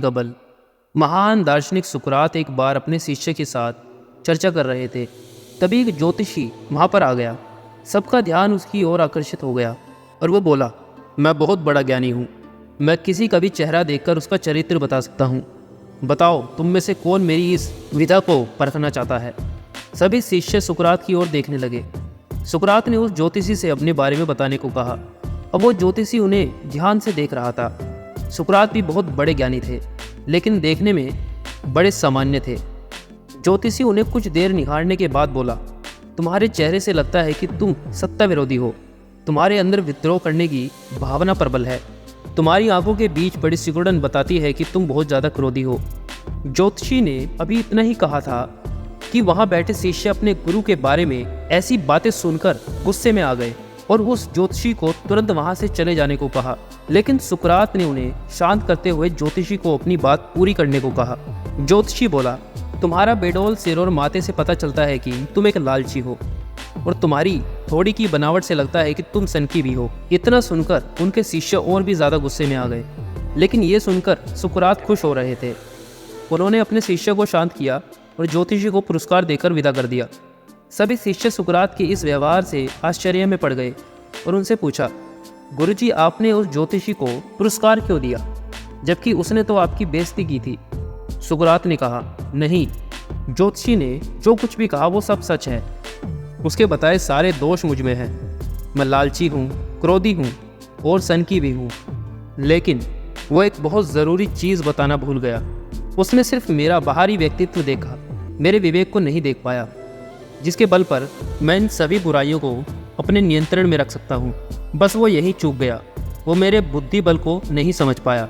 का बल। महान दार्शनिक सुकरात एक बार अपने शिष्य के साथ चर्चा कर रहे थे। तभी एक ज्योतिषी वहाँ पर आ गया। सबका ध्यान उसकी ओर आकर्षित हो गया और वो बोला, मैं बहुत बड़ा ज्ञानी हूँ। मैं किसी का भी चेहरा देखकर उसका चरित्र बता सकता हूँ। बताओ तुम में से कौन मेरी इस विधा को परखना चाहता है। सभी शिष्य सुकरात की ओर देखने लगे। सुकरात ने उस ज्योतिषी से अपने बारे में बताने को कहा। अब वो ज्योतिषी उन्हें ध्यान से देख रहा था। सुकरात भी बहुत बड़े ज्ञानी थे, लेकिन देखने में बड़े सामान्य थे। ज्योतिषी उन्हें कुछ देर निहारने के बाद बोला, तुम्हारे चेहरे से लगता है कि तुम सत्ता विरोधी हो। तुम्हारे अंदर विद्रोह करने की भावना प्रबल है। तुम्हारी आंखों के बीच बड़ी सिकुड़न बताती है कि तुम बहुत ज़्यादा क्रोधी हो। ज्योतिषी ने अभी इतना ही कहा था कि वहाँ बैठे शिष्य अपने गुरु के बारे में ऐसी बातें सुनकर गुस्से में आ गए और उस ज्योतिषी को तुरंत वहाँ से चले जाने को कहा। लेकिन सुकरात ने उन्हें शांत करते हुए ज्योतिषी को अपनी बात पूरी करने को कहा। ज्योतिषी बोला, तुम्हारा बेडौल सिर और माथे से पता चलता है कि तुम एक लालची हो और तुम्हारी थोड़ी की बनावट से लगता है कि तुम सनकी भी हो। इतना सुनकर उनके शिष्य और भी ज़्यादा गुस्से में आ गए, लेकिन ये सुनकर सुकरात खुश हो रहे थे। उन्होंने अपने शिष्य को शांत किया और ज्योतिषी को पुरस्कार देकर विदा कर दिया। सभी शिष्य सुकरात के इस व्यवहार से आश्चर्य में पड़ गए और उनसे पूछा, गुरुजी, आपने उस ज्योतिषी को पुरस्कार क्यों दिया, जबकि उसने तो आपकी बेइज्जती की थी। सुकरात ने कहा, नहीं, ज्योतिषी ने जो कुछ भी कहा वो सब सच है। उसके बताए सारे दोष मुझ में हैं। मैं लालची हूँ, क्रोधी हूँ और सनकी भी हूँ। लेकिन वो एक बहुत ज़रूरी चीज़ बताना भूल गया। उसने सिर्फ मेरा बाहरी व्यक्तित्व देखा, मेरे विवेक को नहीं देख पाया, जिसके बल पर मैं इन सभी बुराइयों को अपने नियंत्रण में रख सकता हूँ। बस वो यही चूक गया। वो मेरे बुद्धि बल को नहीं समझ पाया।